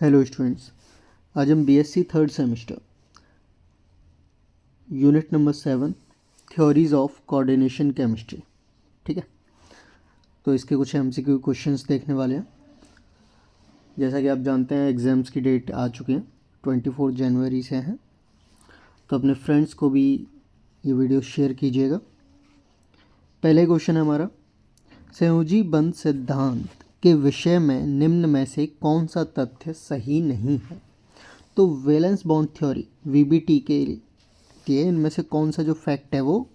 Hello students, आज हम BSc third semester unit number 7 theories of coordination chemistry, ठीक है। तो इसके कुछ एमसीक्यू क्वेश्चंस देखने वाले हैं। जैसा कि आप जानते हैं एग्ज़ाम्स की डेट आ चुकी है, 24 जनवरी से हैं। तो अपने फ्रेंड्स को भी ये वीडियो शेयर कीजिएगा। पहले क्वेश्चन है हमारा, संयोजी बंध सिद्धांत के विषय में निम्न में से कौन सा तथ्य सही नहीं है। तो वैलेंस बॉन्ड थ्योरी वीबीटी के लिए इनमें से कौन सा जो फैक्ट है वो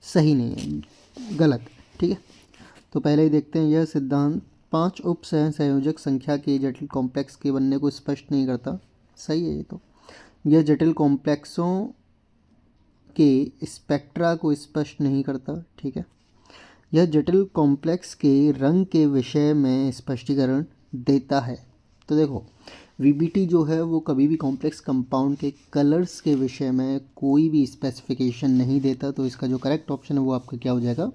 सही नहीं है, गलत, ठीक है। तो पहले ही देखते हैं, यह सिद्धांत 5 उप संयोजक संख्या के जटिल कॉम्प्लेक्स के बनने को स्पष्ट नहीं करता। सही है ये तो। यह जटिल कॉम्प्लेक्सों के स्पेक्ट्रा को स्पष्ट नहीं करता, ठीक है। यह जटिल कॉम्प्लेक्स के रंग के विषय में स्पष्टीकरण देता है। तो देखो, वीबीटी जो है वो कभी भी कॉम्प्लेक्स कंपाउंड के कलर्स के विषय में कोई भी स्पेसिफिकेशन नहीं देता। तो इसका जो करेक्ट ऑप्शन है वो आपका क्या हो जाएगा,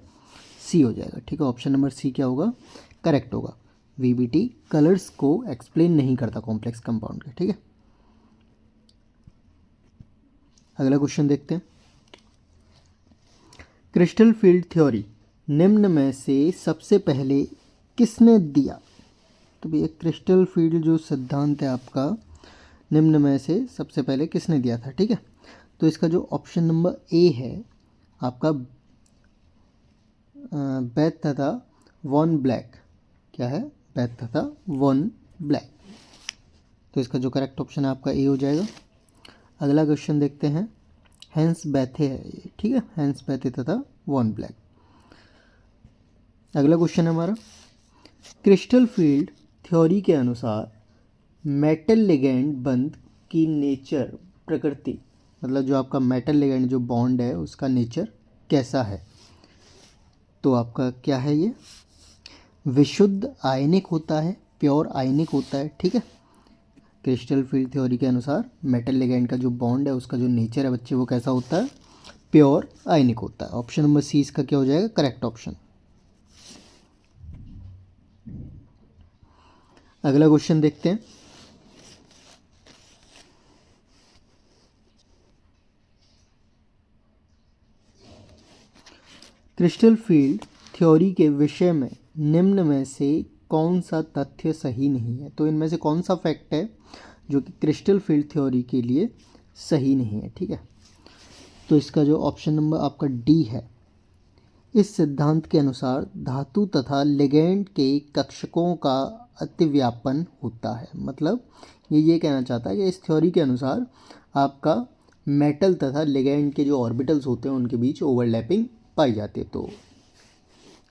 सी हो जाएगा, ठीक है। ऑप्शन नंबर सी क्या होगा, करेक्ट होगा। वीबीटी कलर्स को एक्सप्लेन नहीं करता कॉम्प्लेक्स कंपाउंड के, ठीक है। अगला क्वेश्चन देखते हैं, क्रिस्टल फील्ड थ्योरी निम्न में से सबसे पहले किसने दिया। तो भैया क्रिस्टल फील्ड जो सिद्धांत है आपका, निम्न में से सबसे पहले किसने दिया था, ठीक है। तो इसका जो ऑप्शन नंबर ए है आपका, बेथ तथा वॉन ब्लैक, क्या है, बेथ तथा वॉन ब्लैक। तो इसका जो करेक्ट ऑप्शन है आपका ए हो जाएगा। अगला क्वेश्चन देखते हैं, हैंस बैथे है ये, ठीक है, हैंस बैथे तथा वॉन ब्लैक। अगला क्वेश्चन है हमारा, क्रिस्टल फील्ड थ्योरी के अनुसार मेटल लिगेंड बंध की नेचर, प्रकृति, मतलब जो आपका मेटल लिगेंड जो बॉन्ड है उसका नेचर कैसा है। तो आपका क्या है, ये विशुद्ध आयनिक होता है, प्योर आयनिक होता है, ठीक है। क्रिस्टल फील्ड थ्योरी के अनुसार मेटल लिगेंड का जो बॉन्ड है उसका जो नेचर है बच्चे वो कैसा होता है, प्योर आयनिक होता है। ऑप्शन नंबर सी इसका क्या हो जाएगा, करेक्ट ऑप्शन। अगला क्वेश्चन देखते हैं, क्रिस्टल फील्ड थ्योरी के विषय में निम्न में से कौन सा तथ्य सही नहीं है। तो इनमें से कौन सा फैक्ट है जो कि क्रिस्टल फील्ड थ्योरी के लिए सही नहीं है, ठीक है। तो इसका जो ऑप्शन नंबर आपका डी है, इस सिद्धांत के अनुसार धातु तथा लिगेंड के कक्षकों का अतिव्यापन होता है। मतलब ये कहना चाहता है कि इस थ्योरी के अनुसार आपका मेटल तथा लिगेंड के जो ऑर्बिटल्स होते हैं उनके बीच ओवरलैपिंग पाई जाती है। तो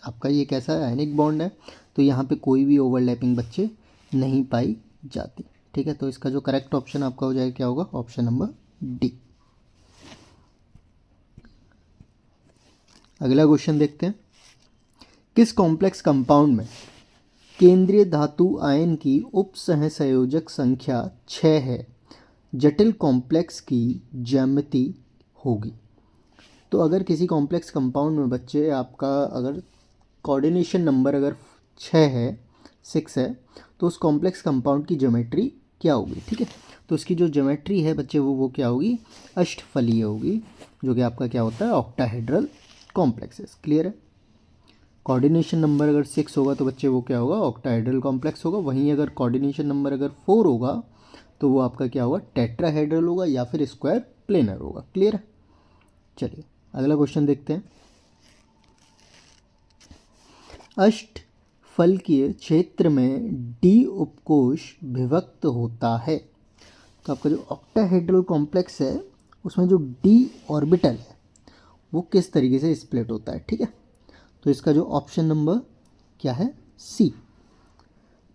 आपका ये कैसा है, आयनिक बॉन्ड है। तो यहाँ पे कोई भी ओवरलैपिंग बच्चे नहीं पाई जाती, ठीक है। तो इसका जो करेक्ट ऑप्शन आपका हो जाएगा क्या होगा, ऑप्शन नंबर डी। अगला क्वेश्चन देखते हैं, किस कॉम्प्लेक्स कंपाउंड में केंद्रीय धातु आयन की उप सहसंयोजक संख्या 6 है, जटिल कॉम्प्लेक्स की ज्यामिति होगी। तो अगर किसी कॉम्प्लेक्स कंपाउंड में बच्चे आपका अगर कोऑर्डिनेशन नंबर अगर 6 है, 6 है, तो उस कॉम्प्लेक्स कंपाउंड की ज्योमेट्री क्या होगी, ठीक है। तो उसकी जो ज्योमेट्री है बच्चे वो क्या होगी, अष्टफलीय होगी, जो कि आपका क्या होता है, ऑक्टाहेड्रल कॉम्प्लेक्सेस। क्लियर है। कोऑर्डिनेशन नंबर अगर 6 होगा तो बच्चे वो क्या होगा, ऑक्टाहेड्रल कॉम्प्लेक्स होगा। वहीं अगर कोऑर्डिनेशन नंबर अगर 4 होगा तो वो आपका क्या होगा, टेट्राहेड्रल होगा या फिर स्क्वायर प्लेनर होगा। क्लियर है। चलिए अगला क्वेश्चन देखते हैं, अष्टफलकीय क्षेत्र में डी उपकोष विभक्त होता है। तो आपका जो ऑक्टाहेड्रल कॉम्प्लेक्स है उसमें जो डी ऑर्बिटल है वो किस तरीके से स्प्लिट होता है, ठीक है। तो इसका जो ऑप्शन नंबर क्या है, सी,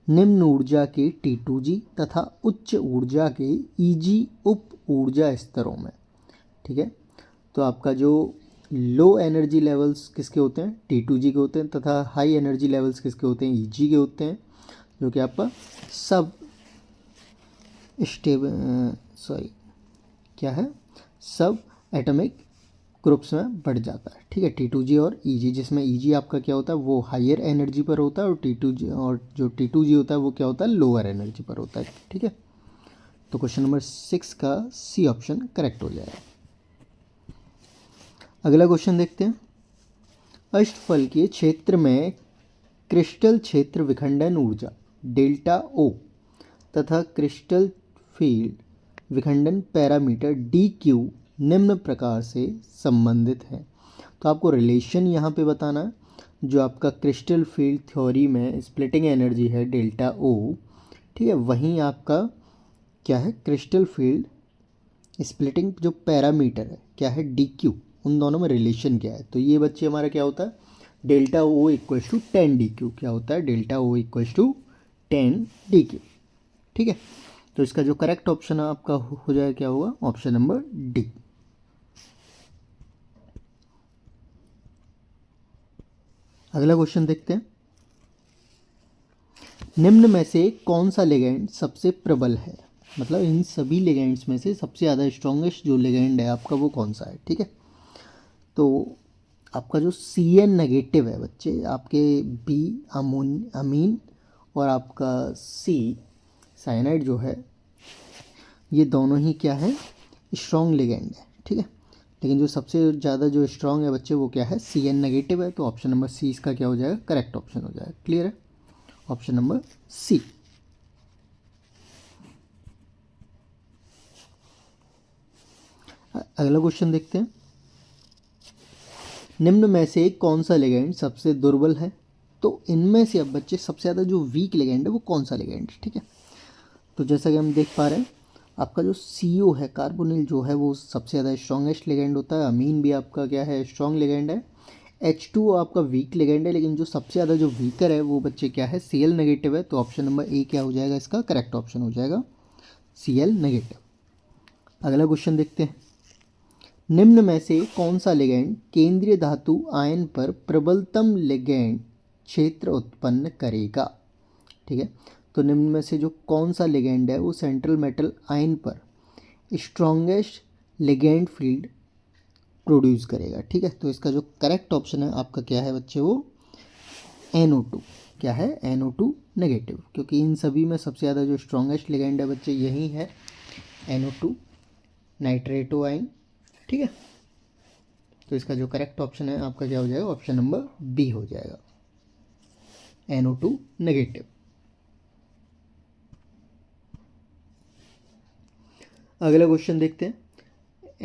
निम्न ऊर्जा के T2G तथा उच्च ऊर्जा के Eg उप ऊर्जा स्तरों में, ठीक है। तो आपका जो लो एनर्जी लेवल्स किसके होते हैं, T2G के होते हैं, तथा हाई एनर्जी लेवल्स किसके होते हैं, Eg के होते हैं, जो कि आपका सब क्या है, सब एटॉमिक ग्रुप्स में बढ़ जाता है, ठीक है, T2G और EG, जिसमें EG आपका क्या होता है वो हायर एनर्जी पर होता है और T2G और जो T2G होता है वो क्या होता है लोअर एनर्जी पर होता है। ठीक है, तो क्वेश्चन नंबर 6 का सी ऑप्शन करेक्ट हो जाएगा। अगला क्वेश्चन देखते हैं। अष्टफल के क्षेत्र में क्रिस्टल क्षेत्र विखंडन ऊर्जा डेल्टा ओ तथा क्रिस्टल फील्ड विखंडन पैरामीटर DQ निम्न प्रकार से संबंधित है। तो आपको रिलेशन यहाँ पे बताना है। जो आपका क्रिस्टल फील्ड थ्योरी में स्प्लिटिंग एनर्जी है डेल्टा ओ, ठीक है, वहीं आपका क्या है क्रिस्टल फील्ड स्प्लिटिंग जो पैरामीटर है क्या है DQ, उन दोनों में रिलेशन क्या है। तो ये बच्चे हमारा क्या होता है delta O equals to 10 DQ, क्या होता है delta O equals to 10 DQ। ठीक है, तो इसका जो करेक्ट ऑप्शन आपका हो जाएगा क्या होगा ऑप्शन नंबर डी। अगला क्वेश्चन देखते हैं। निम्न में से कौन सा लिगैंड सबसे प्रबल है, मतलब इन सभी लिगैंड्स में से सबसे ज़्यादा स्ट्रॉन्गेस्ट जो लिगैंड है आपका वो कौन सा है। ठीक है, तो आपका जो CN नेगेटिव है बच्चे, आपके B अमीन और आपका C साइनाइड जो है, ये दोनों ही क्या है स्ट्रॉन्ग लिगैंड है। ठीक है, लेकिन जो सबसे ज़्यादा जो स्ट्रॉन्ग है बच्चे वो क्या है CN नेगेटिव है। तो ऑप्शन नंबर सी इसका क्या हो जाएगा करेक्ट ऑप्शन हो जाएगा। क्लियर है, ऑप्शन नंबर सी। अगला क्वेश्चन देखते हैं। निम्न में से कौन सा लिगैंड सबसे दुर्बल है। तो इनमें से अब बच्चे सबसे ज़्यादा जो वीक लिगैंड है वो कौन सा लिगैंड है। ठीक है, तो जैसा कि हम देख पा रहे हैं आपका जो CO है कार्बोनिल जो है वो सबसे ज़्यादा स्ट्रॉन्गेस्ट लिगैंड होता है। अमीन भी आपका क्या है स्ट्रॉन्ग लिगैंड है। H2 आपका वीक लिगैंड है, लेकिन जो सबसे ज़्यादा जो वीकर है वो बच्चे क्या है Cl नेगेटिव है। तो ऑप्शन नंबर ए क्या हो जाएगा इसका करेक्ट ऑप्शन हो जाएगा Cl नेगेटिव। अगला क्वेश्चन देखते हैं। निम्न में से कौन सा लिगैंड केंद्रीय धातु आयन पर प्रबलतम लिगैंड क्षेत्र उत्पन्न करेगा। ठीक है, तो निम्न में से जो कौन सा लिगैंड है वो सेंट्रल मेटल आयन पर स्ट्रॉन्गेस्ट लिगैंड फील्ड प्रोड्यूस करेगा। ठीक है, तो इसका जो करेक्ट ऑप्शन है आपका क्या है बच्चे वो NO2, क्या है NO2 नेगेटिव, क्योंकि इन सभी में सबसे ज़्यादा जो स्ट्रॉन्गेस्ट लिगैंड है बच्चे यही है NO2 नाइट्रेटो आयन। ठीक है, तो इसका जो करेक्ट ऑप्शन है आपका क्या हो जाएगा ऑप्शन नंबर बी हो जाएगा NO2 नेगेटिव। अगला क्वेश्चन देखते हैं।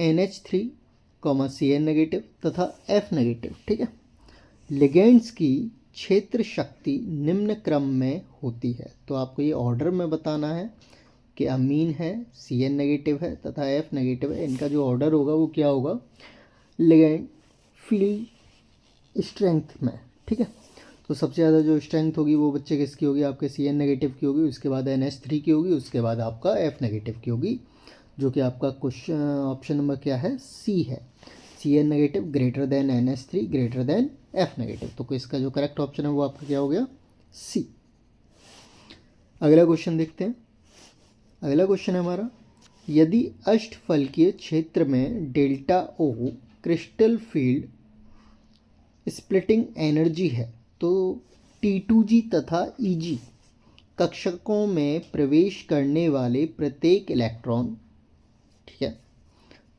NH3, CN नेगेटिव तथा F नेगेटिव, ठीक है, लिगेंड्स की क्षेत्र शक्ति निम्न क्रम में होती है। तो आपको ये ऑर्डर में बताना है कि अमीन है CN नेगेटिव है तथा F नेगेटिव है, इनका जो ऑर्डर होगा वो क्या होगा लिगेंड फील्ड स्ट्रेंथ में। ठीक है, तो सबसे ज़्यादा जो स्ट्रेंथ होगी वो बच्चे किसकी होगी आपके CN नेगेटिव की होगी, उसके बाद NH3 की होगी, उसके बाद आपका F नेगेटिव की होगी, जो कि आपका क्वेश्चन ऑप्शन नंबर क्या है सी है। CN negative greater than NH3 greater than F negative. तो इसका जो करेक्ट ऑप्शन है वो आपका क्या हो गया सी। अगला क्वेश्चन देखते हैं। अगला क्वेश्चन है हमारा, यदि अष्टफलकीय क्षेत्र में delta O crystal field splitting energy है तो T2G तथा EG कक्षकों में प्रवेश करने वाले प्रत्येक इलेक्ट्रॉन, ठीक है,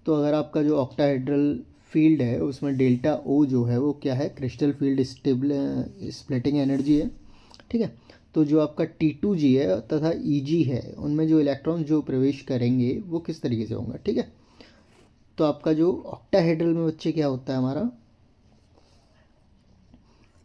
तो अगर आपका जो ऑक्टाहेड्रल फील्ड है उसमें डेल्टा O जो है वो क्या है क्रिस्टल फील्ड स्प्लिटिंग एनर्जी है। ठीक है, तो जो आपका T2G है तथा EG है उनमें जो इलेक्ट्रॉन जो प्रवेश करेंगे वो किस तरीके से होंगे। ठीक है, तो आपका जो ऑक्टाहेड्रल में बच्चे क्या होता है हमारा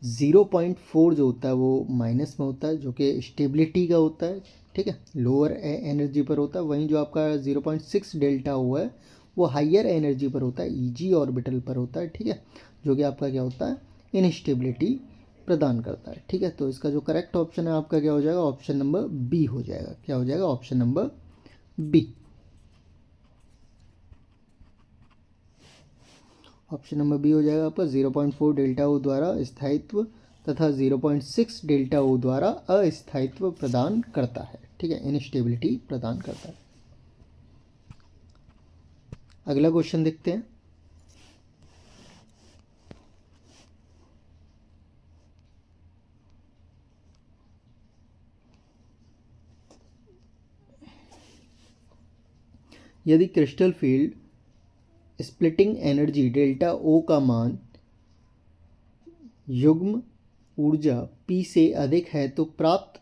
0.4 जो होता है वो माइनस में होता है, जो कि स्टेबिलिटी का होता है। ठीक है, लोअर एनर्जी पर होता है। वहीं जो आपका 0.6 डेल्टा हुआ है वो हाइयर एनर्जी पर होता है, EG ऑर्बिटल पर होता है। ठीक है, जो कि आपका क्या होता है इनस्टेबिलिटी प्रदान करता है। ठीक है, तो इसका जो करेक्ट ऑप्शन है आपका क्या हो जाएगा ऑप्शन नंबर बी हो जाएगा। क्या हो जाएगा option number B. Option number B हो जाएगा आपका 0.4 डेल्टा O द्वारा स्थायित्व तथा 0.6 डेल्टा O द्वारा अस्थायित्व प्रदान करता है। ठीक है, इनस्टेबिलिटी प्रदान करता है। अगला क्वेश्चन देखते हैं। यदि crystal field splitting energy delta O का मान युग्म ऊर्जा P से अधिक है तो प्राप्त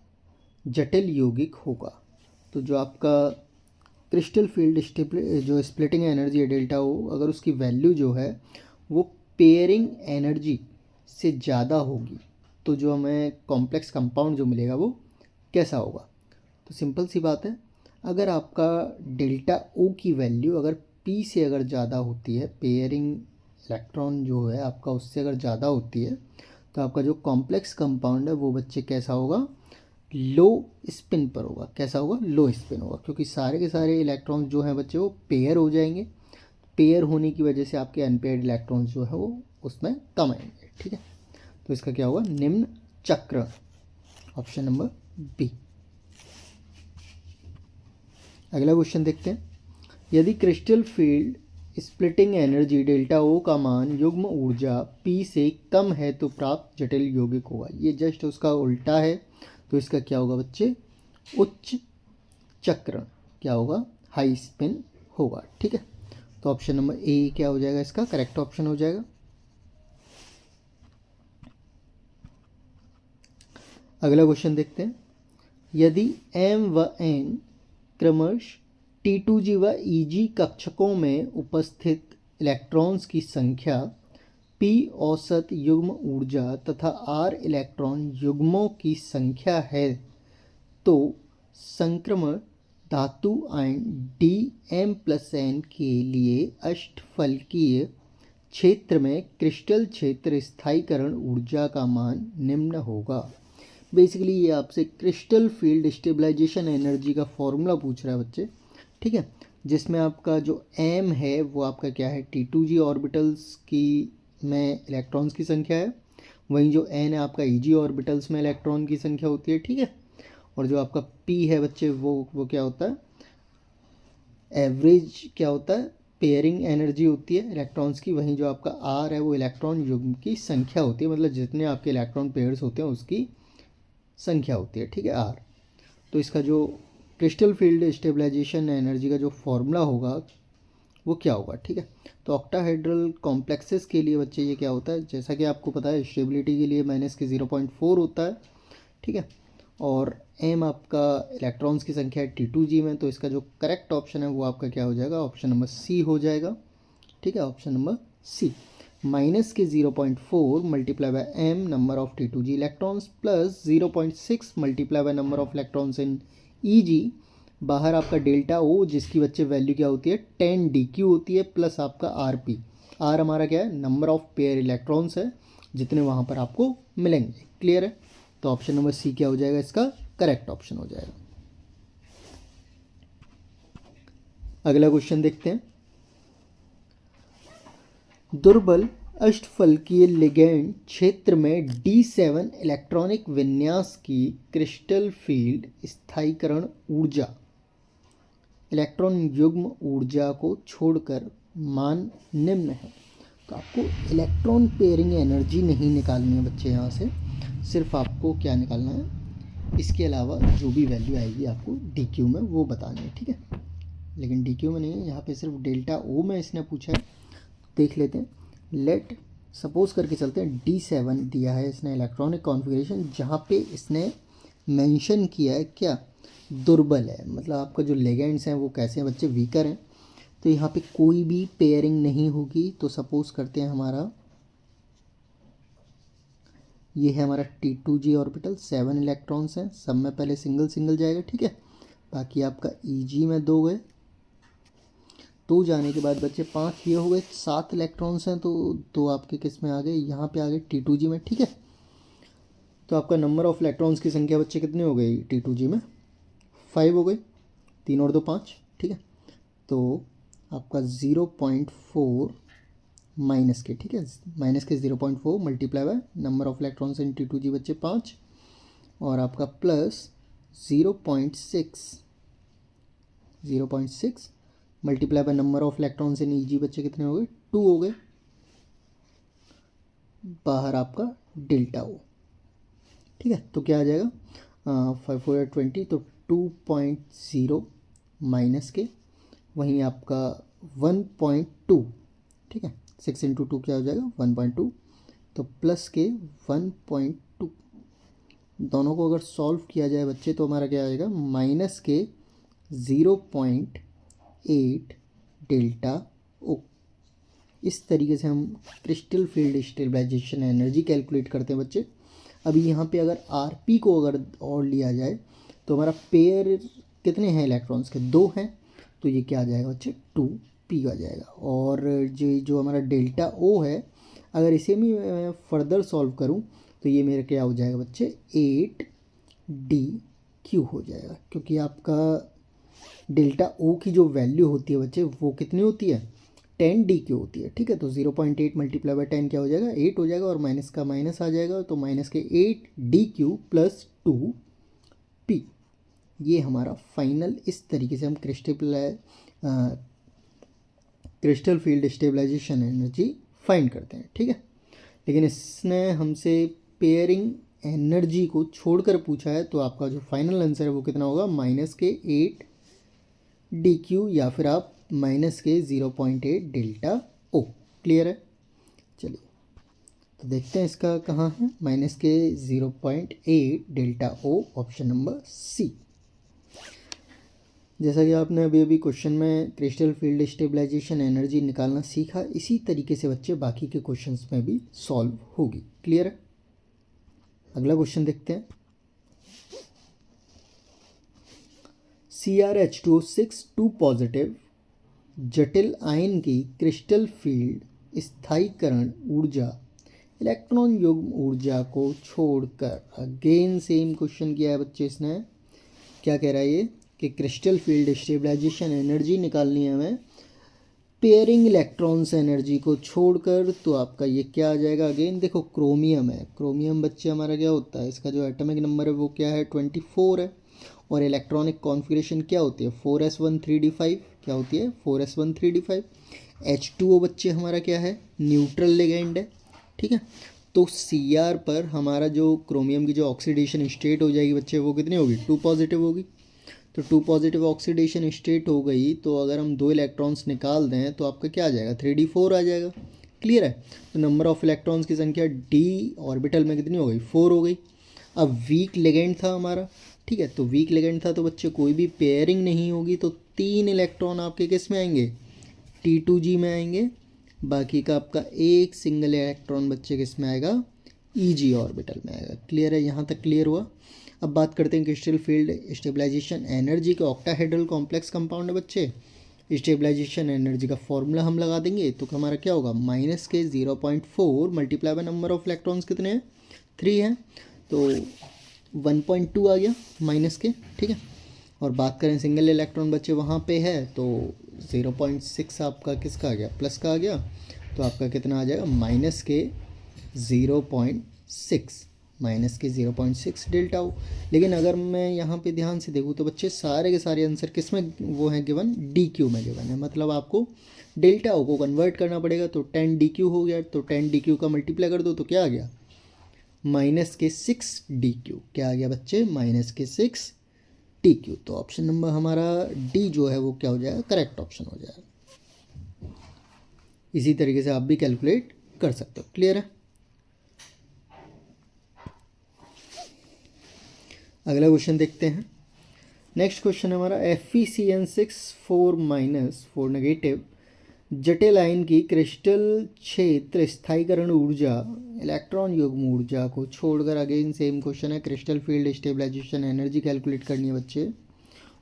जटिल यौगिक होगा। तो जो आपका क्रिस्टल फील्ड जो स्प्लिटिंग एनर्जी है डेल्टा ओ, अगर उसकी वैल्यू जो है वो पेयरिंग एनर्जी से ज़्यादा होगी तो जो हमें कॉम्प्लेक्स कंपाउंड जो मिलेगा वो कैसा होगा। तो सिंपल सी बात है, अगर आपका डेल्टा ओ की वैल्यू अगर P से अगर ज़्यादा होती है, पेयरिंग इलेक्ट्रॉन जो है आपका उससे अगर ज़्यादा होती है, तो आपका जो कॉम्प्लेक्स कंपाउंड है वो बच्चे कैसा होगा, लो स्पिन पर होगा। कैसा होगा, लो स्पिन होगा, क्योंकि सारे के सारे इलेक्ट्रॉन जो हैं बच्चे वो पेयर हो जाएंगे। पेयर होने की वजह से आपके अनपेयर्ड इलेक्ट्रॉन जो है वो उसमें कम आएंगे। ठीक है, तो इसका क्या होगा, निम्न चक्र, ऑप्शन नंबर बी। अगला क्वेश्चन देखते हैं। यदि crystal field splitting energy delta O का मान युग्म ऊर्जा P से कम है तो प्राप्त जटिल यौगिक होगा। ये जस्ट उसका उल्टा है, तो इसका क्या होगा बच्चे, उच्च चक्र क्या होगा, हाई स्पिन होगा। ठीक है, तो ऑप्शन नंबर ए क्या हो जाएगा, इसका करेक्ट ऑप्शन हो जाएगा। अगला क्वेश्चन देखते हैं। यदि m व n क्रमश T2G व EG कक्षकों में उपस्थित इलेक्ट्रॉन्स की संख्या P औसत युग्म ऊर्जा तथा R इलेक्ट्रॉन युग्मों की संख्या है तो संक्रमण धातु आयन Dm+n के लिए अष्टफलकीय क्षेत्र में क्रिस्टल क्षेत्र स्थायीकरण ऊर्जा का मान निम्न होगा। बेसिकली ये आपसे क्रिस्टल फील्ड स्टेबलाइजेशन एनर्जी का फॉर्मूला पूछ रहा है बच्चे। ठीक है, जिसमें आपका जो m है वो आपका क्या है, T2G ऑर्बिटल्स की में इलेक्ट्रॉन्स की संख्या है, वहीं जो n है आपका EG ऑर्बिटल्स में इलेक्ट्रॉन की संख्या होती है। ठीक है, और जो आपका p है बच्चे वो क्या होता है, एवरेज क्या होता है, पेयरिंग एनर्जी होती है इलेक्ट्रॉन्स की, वहीं जो आपका r है वो इलेक्ट्रॉन युग्म की संख्या होती है, मतलब जितने आपके इलेक्ट्रॉन पेयर्स होते हैं उसकी संख्या होती है। ठीक है, r। तो इसका जो क्रिस्टल फील्ड स्टेबलाइजेशन एनर्जी का जो फॉर्मूला होगा वो क्या होगा। ठीक है, तो ऑक्टाहेड्रल कॉम्प्लेक्सेस के लिए बच्चे ये क्या होता है, जैसा कि आपको पता है स्टेबिलिटी के लिए -0.4 होता है। ठीक है, और m आपका इलेक्ट्रॉन्स की संख्या है T2G में, तो इसका जो करेक्ट ऑप्शन है वो आपका क्या हो जाएगा, ऑप्शन नंबर सी हो जाएगा। ठीक है, option number C. -0.4 multiply by m number of T2G electrons plus 0.6 multiply by number of electrons in EG, बाहर आपका डेल्टा O जिसकी बच्चे वैल्यू क्या होती है 10 DQ होती है, प्लस आपका RP। R हमारा क्या है, नंबर ऑफ पेयर इलेक्ट्रॉन्स है जितने वहाँ पर आपको मिलेंगे। क्लियर है, तो ऑप्शन नंबर सी क्या हो जाएगा, इसका करेक्ट ऑप्शन हो जाएगा। अगला क्वेश्चन देखते हैं। दुर्बल अष्टफलकीय लिगैंड क्षेत्र में D7 इलेक्ट्रॉनिक विन्यास की क्रिस्टल फील्ड स्थायीकरण ऊर्जा इलेक्ट्रॉन युग्म ऊर्जा को छोड़कर मान निम्न है। तो आपको इलेक्ट्रॉन पेयरिंग एनर्जी नहीं निकालनी है बच्चे, यहाँ से सिर्फ आपको क्या निकालना है, इसके अलावा जो भी वैल्यू आएगी आपको DQ में वो बतानी है। ठीक है, लेकिन DQ में नहीं है, यहाँ पे सिर्फ डेल्टा O में इसने पूछा है। देख लेते हैं, लेट सपोज करके चलते हैं D7 दिया है इसने इलेक्ट्रॉनिक कॉन्फ़िगरेशन, जहाँ पे इसने मेंशन किया है क्या, दुर्बल है, मतलब आपका जो लिगेंड्स हैं वो कैसे हैं बच्चे, वीकर हैं। तो यहाँ पे कोई भी पेयरिंग नहीं होगी। तो सपोज करते हैं हमारा ये है हमारा T2G ऑर्बिटल, 7 इलेक्ट्रॉन्स हैं, सब में पहले सिंगल सिंगल जाएगा। ठीक है, बाकी आपका EG में 2 गए, 2 जाने के बाद बच्चे 5 ये हो गए, 7 इलेक्ट्रॉन्स हैं, तो 2 आपके किस में आ गए, यहाँ पे आ गए T2G में। ठीक है, तो आपका नंबर ऑफ इलेक्ट्रॉन्स की संख्या बच्चे कितने हो गई T2G में, 5 हो गई, 3 और 2 5। ठीक है, तो आपका 0.4 माइनस के, ठीक है, माइनस के 0.4 multiply by number of electrons in T2G बच्चे 5, और आपका plus 0.6 multiply by number of electrons in EG बच्चे कितने हो गए, 2 हो गए, बाहर आपका डेल्टा O। ठीक है, तो क्या आ जाएगा 5 4 20, तो 2.0 माइनस के वहीं आपका 1.2, ठीक है, 6 इंटू 2 क्या हो जाएगा 1.2, तो प्लस के 1.2, दोनों को अगर सॉल्व किया जाए बच्चे तो हमारा क्या आएगा माइनस के 0.8 डेल्टा ओ। इस तरीके से हम crystal field stabilization energy calculate करते हैं बच्चे। अभी यहाँ पे अगर आरपी को अगर और लिया जाए तो हमारा पेयर कितने हैं इलेक्ट्रॉन्स के, 2 हैं, तो ये क्या आ जाएगा बच्चे 2p आ जाएगा। और जो हमारा डेल्टा ओ है, अगर इसे मैं फर्दर सॉल्व करूँ तो ये मेरा क्या हो जाएगा बच्चे 8dq हो जाएगा, क्योंकि आपका डेल्टा ओ की जो वैल्यू होती है बच्चे वो कितनी होती है 10dq होती है, ठीक है। तो 0.8 मल्टीप्लाई बाई 10 क्या हो जाएगा 8 हो जाएगा, और माइनस का माइनस आ जाएगा, तो माइनस के 8dq प्लस 2p। ये हमारा फाइनल, इस तरीके से हम crystal field stabilization energy find करते हैं, ठीक है। लेकिन इसने हमसे पेयरिंग एनर्जी को छोड़कर पूछा है, तो आपका जो फाइनल आंसर है वो कितना होगा माइनस के 8dq, या फिर आप माइनस के 0.8 डेल्टा ओ। क्लियर है। चलिए तो देखते हैं इसका कहाँ है, माइनस के 0.8 डेल्टा ओ, ऑप्शन नंबर सी। जैसा कि आपने अभी अभी क्वेश्चन में क्रिस्टल फील्ड स्टेबलाइजेशन एनर्जी निकालना सीखा, इसी तरीके से बच्चे बाकी के क्वेश्चंस में भी सॉल्व होगी। क्लियर है। अगला क्वेश्चन देखते हैं। CrH2O6 2 पॉजिटिव जटिल आयन की क्रिस्टल फील्ड स्थायीकरण ऊर्जा इलेक्ट्रॉन युग्म ऊर्जा को छोड़कर, अगेन सेम क्वेश्चन किया है बच्चे इसने। क्या कह रहा है ये कि क्रिस्टल फील्ड स्टेबलाइजेशन एनर्जी निकालनी है हमें पेयरिंग इलेक्ट्रॉन्स एनर्जी को छोड़कर, तो आपका ये क्या आ जाएगा। अगेन देखो क्रोमियम है, क्रोमियम बच्चे हमारा क्या होता है, इसका जो एटॉमिक नंबर है वो क्या है 24 है, और इलेक्ट्रॉनिक कॉन्फ़िगरेशन क्या होती है 4s1 3d5, क्या होती है 4s1 3d5। H2O बच्चे हमारा क्या है न्यूट्रल लिगेंड है, ठीक है। तो Cr पर हमारा जो क्रोमियम की जो ऑक्सीडेशन स्टेट हो जाएगी बच्चे वो कितनी होगी 2 पॉजिटिव होगी। तो 2 पॉजिटिव ऑक्सीडेशन स्टेट हो गई, तो अगर हम 2 इलेक्ट्रॉन्स निकाल दें तो आपका क्या आ जाएगा 3d4 आ जाएगा। क्लियर है। तो नंबर ऑफ इलेक्ट्रॉन्स की संख्या d ऑर्बिटल में कितनी हो गई 4 हो गई। अब वीक लिगेंड था हमारा, ठीक है, तो वीक लिगेंड था तो बच्चे कोई भी पेयरिंग नहीं होगी, तो 3 इलेक्ट्रॉन आपके किस में आएंगे T2g में आएंगे, बाकी का आपका एक सिंगल इलेक्ट्रॉन बच्चे किस में आएगा Eg ऑर्बिटल में आएगा। क्लियर है, यहाँ तक क्लियर हुआ। अब बात करते हैं क्रिस्टल फील्ड स्टेबलाइजेशन एनर्जी के ऑक्टाहेड्रल कॉम्प्लेक्स कंपाउंड है बच्चे। स्टेबलाइजेशन एनर्जी का फॉर्मूला हम लगा देंगे तो हमारा क्या होगा माइनस के 0.4 multiply by number of electrons कितने हैं 3 हैं, तो 1.2 आ गया माइनस के, ठीक है। और बात करें सिंगल इलेक्ट्रॉन बच्चे वहाँ पे है तो 0.6 आपका किसका आ गया प्लस का आ गया, तो आपका कितना आ जाएगा माइनस के 0.6, माइनस के 0.6 डेल्टा ओ। लेकिन अगर मैं यहाँ पे ध्यान से देखूँ तो बच्चे सारे के सारे आंसर किस में वो हैं गिवन DQ में गिवन है, मतलब आपको डेल्टा ओ को कन्वर्ट करना पड़ेगा। तो 10DQ हो गया, तो 10DQ का मल्टीप्लाई कर दो तो क्या आ गया माइनस के 6DQ, क्या आ गया बच्चे माइनस के 6DQ। तो ऑप्शन नंबर हमारा डी जो है वो क्या हो जाएगा करेक्ट ऑप्शन हो जाएगा। इसी तरीके से आप भी कैलकुलेट कर सकते हो। क्लियर है। अगला क्वेश्चन देखते हैं। नेक्स्ट क्वेश्चन हमारा FeCN6 4 नेगेटिव जटिल आयन की क्रिस्टल क्षेत्र स्थायीकरण ऊर्जा इलेक्ट्रॉन युग्म ऊर्जा को छोड़कर, अगेन सेम क्वेश्चन है, crystal field stabilization energy calculate करनी है बच्चे,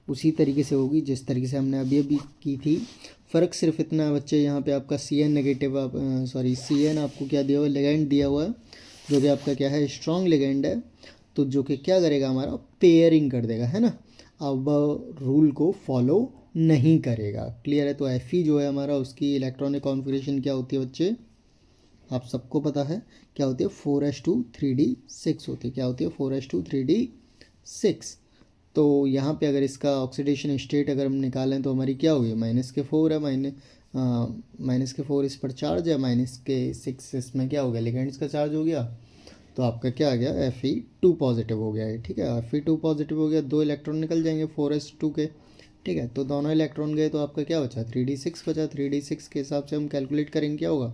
उसी तरीके से होगी जिस तरीके से हमने अभी अभी की थी। फ़र्क सिर्फ इतना है बच्चे, यहाँ पे आपका Cn नेगेटिव Cn आपको क्या दिया हुआ है लिगेंड दिया हुआ है, जो कि आपका क्या है स्ट्रॉन्ग लिगेंड है, तो जो कि क्या करेगा हमारा पेयरिंग कर देगा, है ना। अब रूल को फॉलो नहीं करेगा। क्लियर है। तो Fe जो है हमारा उसकी इलेक्ट्रॉनिक कॉन्फ़िगरेशन क्या होती है बच्चे, आप सबको पता है क्या होती है 4s2 3d6 होती है, क्या होती है 4s2 3d6। तो यहाँ पे अगर इसका ऑक्सीडेशन स्टेट अगर हम निकालें तो हमारी क्या होगी माइनस के 4 है, माइनस के 4 इस पर चार्ज है, माइनस के 6 इसमें क्या हो गया लिगेंड्स का चार्ज हो गया, तो आपका क्या आ गया Fe2 पॉजिटिव हो गया है, ठीक है। Fe2 पॉजिटिव हो गया, 2 इलेक्ट्रॉन निकल जाएंगे 4s2 के, ठीक है। तो दोनों इलेक्ट्रॉन गए तो आपका क्या बचा, 3d6 बचा। 3d6 के हिसाब से हम कैलकुलेट करेंगे क्या होगा,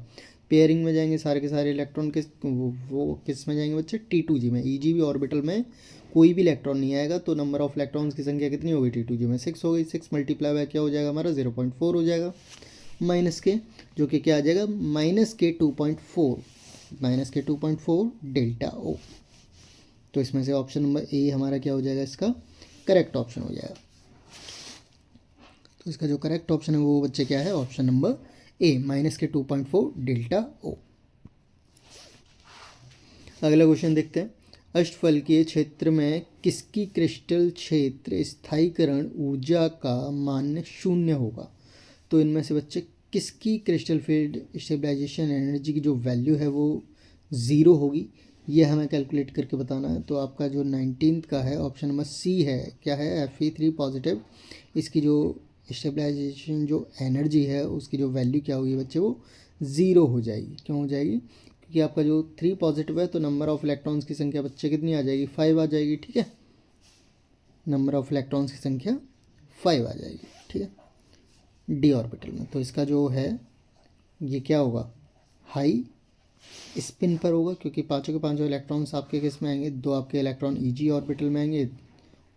पेयरिंग में जाएंगे सारे के सारे इलेक्ट्रॉन किस वो किस में जाएंगे बच्चे, T2g में। Eg भी ऑर्बिटल में कोई भी इलेक्ट्रॉन नहीं आएगा, तो नंबर ऑफ इलेक्ट्रॉन्स की संख्या कितनी होगी T2g में, 6 हो गई। 6 मल्टीप्लाई बाय क्या हो जाएगा हमारा, 0.4 हो जाएगा माइनस के, जो कि क्या आ जाएगा, माइनस के 2.4 डेल्टा ओ। तो इसमें से ऑप्शन नंबर ए हमारा क्या हो जाएगा, इसका करेक्ट ऑप्शन हो जाएगा। तो इसका जो करेक्ट ऑप्शन है वो बच्चे क्या है, ऑप्शन नंबर ए, माइनस के 2.4 डेल्टा ओ। अगला क्वेश्चन देखते हैं, अष्टफलकीय क्षेत्र में किसकी क्रिस्टल क्षेत्र स्थायीकरण ऊर्जा का मान 0 होगा। तो इनमें से बच्चे किसकी क्रिस्टल फील्ड स्टेबलाइजेशन एनर्जी की जो वैल्यू है वो 0 होगी, ये हमें कैलकुलेट करके बताना है। तो आपका जो 19th का है ऑप्शन नंबर सी है, क्या है, Fe3 पॉजिटिव। इसकी जो स्टेबलाइजेशन जो एनर्जी है उसकी जो वैल्यू क्या होगी बच्चे, वो 0 हो जाएगी। क्यों हो जाएगी, क्योंकि आपका जो 3 पॉजिटिव है तो नंबर ऑफ इलेक्ट्रॉन्स की संख्या बच्चे कितनी आ जाएगी, 5 आ जाएगी। ठीक है, नंबर ऑफ इलेक्ट्रॉन्स की संख्या 5 आ जाएगी। ठीक है, डी ऑर्बिटल में। तो इसका जो है ये क्या होगा, हाई स्पिन पर होगा, क्योंकि पाँचों के पाँचों इलेक्ट्रॉन्स आपके किस में आएंगे, 2 आपके इलेक्ट्रॉन Eg ऑर्बिटल में आएंगे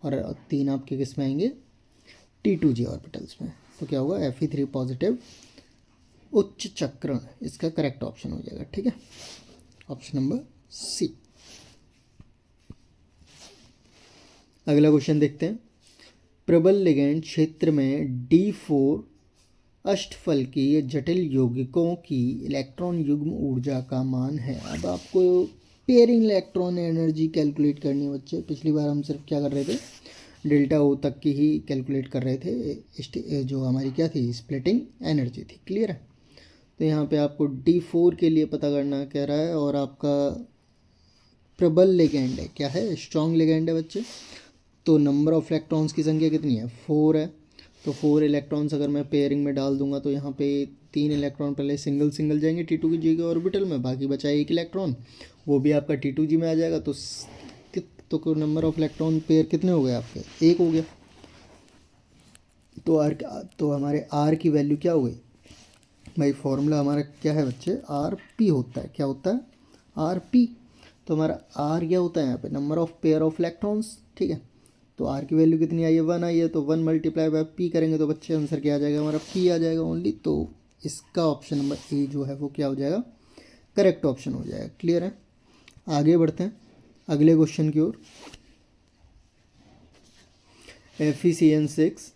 और 3 आपके किस में आएंगे, T2g ऑर्बिटल्स में। तो क्या होगा, Fe3 पॉजिटिव उच्च चक्रण, इसका करेक्ट ऑप्शन हो जाएगा। ठीक है, ऑप्शन नंबर सी। अगला क्वेश्चन देखते हैं, प्रबल लिगैंड क्षेत्र में D4 अष्टफलकीय जटिल यौगिकों की इलेक्ट्रॉन युग्म ऊर्जा का मान है। अब आपको पेयरिंग इलेक्ट्रॉन एनर्जी कैलकुलेट करनी है बच्चे। पिछली बार हम सिर्फ क्या कर रहे थे, डेल्टा ओ तक की ही कैलकुलेट कर रहे थे, जो हमारी क्या थी, स्प्लिटिंग एनर्जी थी। क्लियर है। तो यहाँ पे आपको D4 के लिए पता करना कह रहा है, और आपका प्रबल लिगैंड है, क्या है, स्ट्रॉन्ग लिगैंड है बच्चे। तो नंबर ऑफ इलेक्ट्रॉन्स की संख्या कितनी है, 4 है। तो 4 इलेक्ट्रॉन्स अगर मैं पेयरिंग में डाल दूंगा तो यहाँ पे 3 इलेक्ट्रॉन पहले सिंगल सिंगल जाएंगे T2g के ऑर्बिटल में, बाकी बचा 1 इलेक्ट्रॉन, वो भी आपका T2g में आ जाएगा। तो नंबर ऑफ इलेक्ट्रॉन पेयर कितने हो गए आपके, 1 हो गया। तो हमारे आर की वैल्यू क्या हो गई भाई, फॉर्मूला हमारा क्या है बच्चे, RP होता है। क्या होता है, RP। तो हमारा आर क्या होता है यहाँ पे, number of pair of electrons. ठीक है, तो आर की वैल्यू कितनी आई है, 1 आई है। तो 1 मल्टीप्लाई बाय P करेंगे तो बच्चे आंसर क्या आ जाएगा हमारा, P आ जाएगा ओनली। तो इसका ऑप्शन नंबर ए जो है वो क्या हो जाएगा, करेक्ट ऑप्शन हो जाएगा। क्लियर है, आगे बढ़ते हैं अगले क्वेश्चन की ओर। FeCN6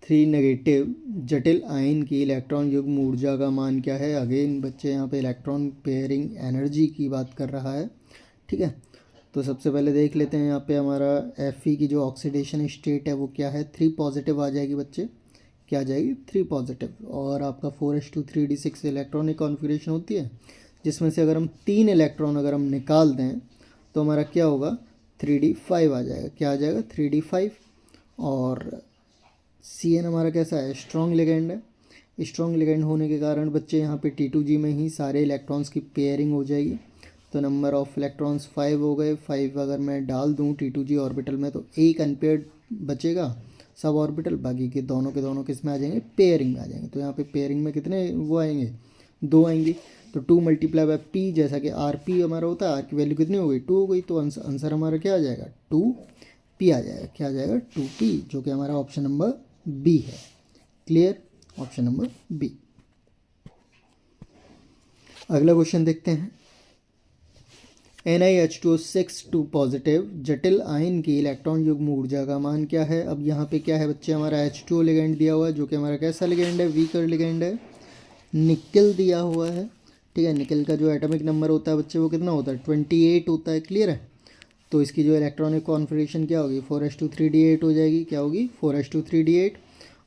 3 नेगेटिव जटिल आयन की इलेक्ट्रॉन युग्म ऊर्जा का मान क्या है। अगेन बच्चे यहाँ पे इलेक्ट्रॉन पेयरिंग एनर्जी की बात कर रहा है। ठीक है, तो सबसे पहले देख लेते हैं यहाँ पे हमारा Fe की जो ऑक्सीडेशन स्टेट है वो क्या है, 3 पॉजिटिव आ जाएगी बच्चे। क्या आ जाएगी, 3 पॉजिटिव। और आपका 4s2 3d6 इलेक्ट्रॉनिक कॉन्फ़िगरेशन होती है, जिसमें से अगर हम 3 इलेक्ट्रॉन अगर हम निकाल दें तो हमारा क्या होगा, 3d5 आ जाएगा। क्या आ जाएगा, 3d5। और Cn हमारा कैसा है, स्ट्रॉन्ग लिगैंड है। स्ट्रॉन्ग लिगैंड होने के कारण बच्चे यहाँ पे T2g में ही सारे इलेक्ट्रॉन्स की पेयरिंग हो जाएगी। तो नंबर ऑफ इलेक्ट्रॉन्स 5 हो गए। 5 अगर मैं डाल दूँ T2g ऑर्बिटल में तो एक अनपेयर्ड बचेगा सब ऑर्बिटल, बाकी के दोनों किस में आ जाएंगे, पेयरिंग में आ जाएंगे। तो यहाँ पे पेयरिंग में कितने वो आएंगे, 2 आएंगे। तो 2 मल्टीप्लाई बाय P, जैसा कि RP हमारा होता है, R की वैल्यू कितनी हो गई, 2 हो गई। तो आंसर हमारा क्या आ जाएगा, 2P आ जाएगा। क्या आ जाएगा, 2P, जो कि हमारा ऑप्शन नंबर बी है। Clear, option number B. अगला क्वेश्चन देखते हैं, NiH2O6 2 पॉजिटिव जटिल आयन की इलेक्ट्रॉन युग्म ऊर्जा का मान क्या है। अब यहाँ पे क्या है बच्चे, हमारा H2O लिगेंड दिया हुआ है, जो कि हमारा कैसा लिगेंड है, वीकर लिगेंड है। निकल दिया हुआ है। ठीक है, निकल का जो एटॉमिक नंबर होता है बच्चे वो कितना होता है, 28 होता है। क्लियर है, तो इसकी जो इलेक्ट्रॉनिक कॉन्फ़िगरेशन क्या होगी, 4s2 3d8 हो जाएगी। क्या होगी, 4s2 3d8।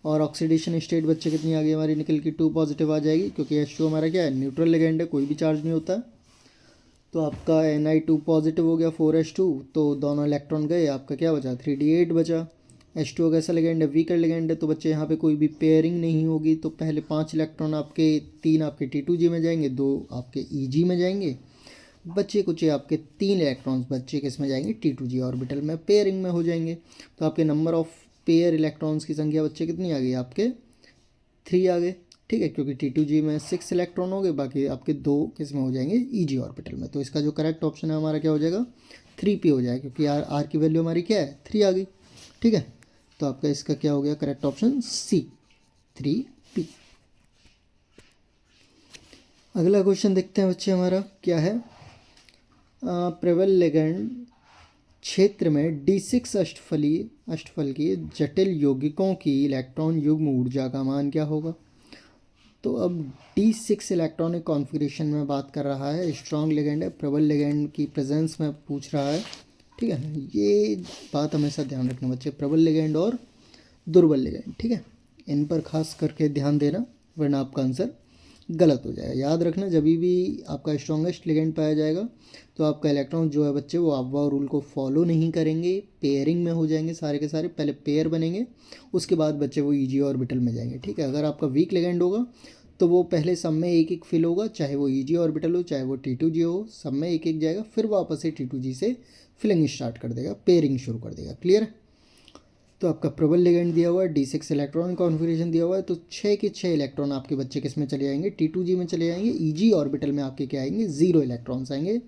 और ऑक्सीडेशन स्टेट बच्चे कितनी आ गई हमारी, निकल की 2 पॉजिटिव आ जाएगी, क्योंकि H2 हमारा क्या है, न्यूट्रल लिगेंड है, कोई भी चार्ज नहीं होता। तो आपका Ni2 पॉजिटिव हो गया 4s2, तो दोनों इलेक्ट्रॉन गए, आपका क्या बचा, 3d8 बचा। H2O कैसा लिगेंड है, वीकर लिगेंड है। तो बच्चे यहाँ पे कोई भी पेयरिंग नहीं होगी। तो पहले 5 इलेक्ट्रॉन आपके, 3 आपके T2g में जाएंगे, 2 आपके Eg में जाएंगे। बच्चे कुछ आपके 3 इलेक्ट्रॉन्स बच्चे किस में जाएंगे, T2g ऑर्बिटल में पेयरिंग में हो जाएंगे। तो आपके नंबर ऑफ पेयर इलेक्ट्रॉन्स की संख्या बच्चे कितनी आ गई आपके 3 आ गए, ठीक है, क्योंकि T2G में 6 इलेक्ट्रॉन हो गए, बाकी आपके 2 किस में हो जाएंगे EG ऑर्बिटल में। तो इसका जो करेक्ट ऑप्शन है हमारा क्या हो जाएगा 3P हो जाएगा, क्योंकि R की वैल्यू हमारी क्या है 3 आ गई, ठीक है। तो आपका इसका क्या हो गया करेक्ट ऑप्शन C 3P। अगला क्वेश्चन देखते हैं बच्चे हमारा क्या है। प्रबल लिगैंड क्षेत्र में D6 अष्टफल की जटिल यौगिकों की इलेक्ट्रॉन युग्म ऊर्जा का मान क्या होगा। तो अब D6 इलेक्ट्रॉनिक कॉन्फ़िगरेशन में बात कर रहा है, स्ट्रॉन्ग लिगैंड है, प्रबल लिगैंड की प्रेजेंस में पूछ रहा है, ठीक है। ये बात हमेशा ध्यान रखना बच्चे, प्रबल लिगैंड और दुर्बल लिगैंड, ठीक है, इन पर खास करके ध्यान देना, वरना आपका आंसर गलत हो जाएगा। याद रखना जब भी आपका स्ट्रॉन्गेस्ट लिगैंड पाया जाएगा तो आपका इलेक्ट्रॉन जो है बच्चे वो अफवाह रूल को फॉलो नहीं करेंगे, पेयरिंग में हो जाएंगे सारे के सारे, पहले पेयर बनेंगे उसके बाद बच्चे वो EG ऑर्बिटल में जाएंगे, ठीक है। अगर आपका वीक लिगैंड होगा तो वो पहले सब में एक एक फिल होगा, चाहे वो EG ऑर्बिटल हो चाहे वो T2G हो, सब में एक एक जाएगा, फिर वापस से T2G से फिलिंग स्टार्ट कर देगा, पेयरिंग शुरू कर देगा। क्लियर है। तो आपका प्रबल लिगैंड दिया हुआ है, D6 इलेक्ट्रॉन कॉन्फ़िगरेशन दिया हुआ है, तो 6 के 6 इलेक्ट्रॉन आपके बच्चे किस में चले जाएंगे T2G में चले जाएंगे, EG ऑर्बिटल में आपके क्या आएंगे 0 इलेक्ट्रॉन्स आएंगे,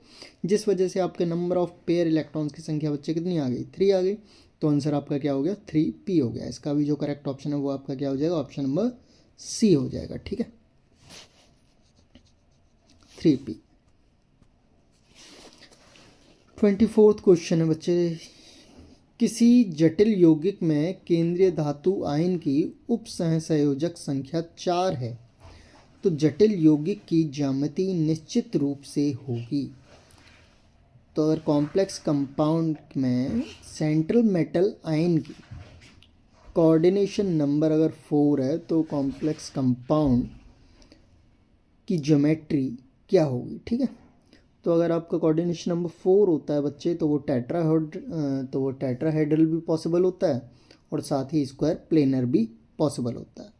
जिस वजह से आपके नंबर ऑफ पेयर इलेक्ट्रॉन्स की संख्या बच्चे कितनी आ गई 3 आ गई। तो आंसर आपका क्या हो गया 3P हो गया। इसका भी जो करेक्ट ऑप्शन है वो आपका क्या हो जाएगा ऑप्शन नंबर C हो जाएगा, ठीक है 3P। 24th क्वेश्चन है बच्चे, किसी जटिल यौगिक में केंद्रीय धातु आयन की उप सहसंयोजक संख्या 4 है तो जटिल यौगिक की ज्यामिति निश्चित रूप से होगी। तो अगर कॉम्प्लेक्स कंपाउंड में सेंट्रल मेटल आयन की कोऑर्डिनेशन नंबर अगर 4 है तो कॉम्प्लेक्स कंपाउंड की ज्योमेट्री क्या होगी, ठीक है। तो अगर आपका कोऑर्डिनेशन नंबर 4 होता है बच्चे तो वो टेट्राहेड्रल भी पॉसिबल होता है और साथ ही स्क्वायर प्लेनर भी पॉसिबल होता है।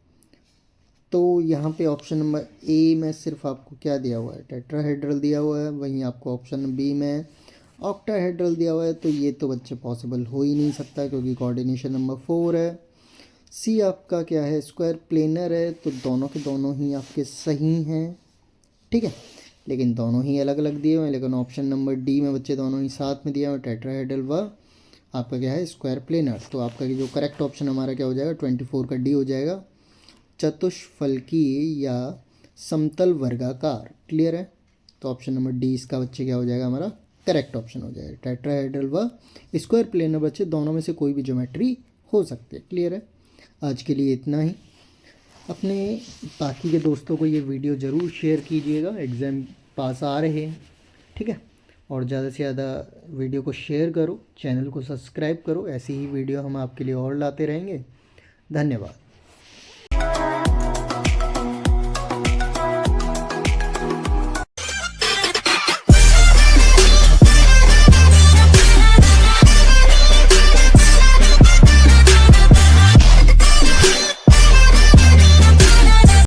तो यहाँ पे ऑप्शन नंबर ए में सिर्फ आपको क्या दिया हुआ है टेट्राहेड्रल दिया हुआ है, वहीं आपको ऑप्शन बी में ऑक्टाहेड्रल दिया हुआ है, तो ये तो बच्चे पॉसिबल हो ही नहीं सकता क्योंकि कोऑर्डिनेशन नंबर 4 है। सी आपका क्या है स्क्वायर प्लेनर है, तो दोनों के दोनों ही आपके सही हैं, ठीक है, लेकिन दोनों ही अलग अलग दिए हुए हैं। लेकिन ऑप्शन नंबर डी में बच्चे दोनों ही साथ में दिया हुआ है टेट्राहेड्रल व आपका क्या है स्क्वायर प्लेनर। तो आपका जो करेक्ट ऑप्शन हमारा क्या हो जाएगा 24 का डी हो जाएगा, चतुष्फलकीय या समतल वर्गाकार। क्लियर है। तो ऑप्शन नंबर डी इसका बच्चे क्या हो जाएगा हमारा करेक्ट ऑप्शन हो जाएगा। टेट्राहेड्रल व स्क्वायर प्लेनर बच्चे दोनों में से कोई भी ज्योमेट्री हो सकती है। क्लियर है। आज के लिए इतना ही। अपने बाकी के दोस्तों को ये वीडियो ज़रूर शेयर कीजिएगा, एग्ज़ाम पास आ रहे हैं, ठीक है। और ज़्यादा से ज़्यादा वीडियो को शेयर करो, चैनल को सब्सक्राइब करो, ऐसी ही वीडियो हम आपके लिए और लाते रहेंगे। धन्यवाद।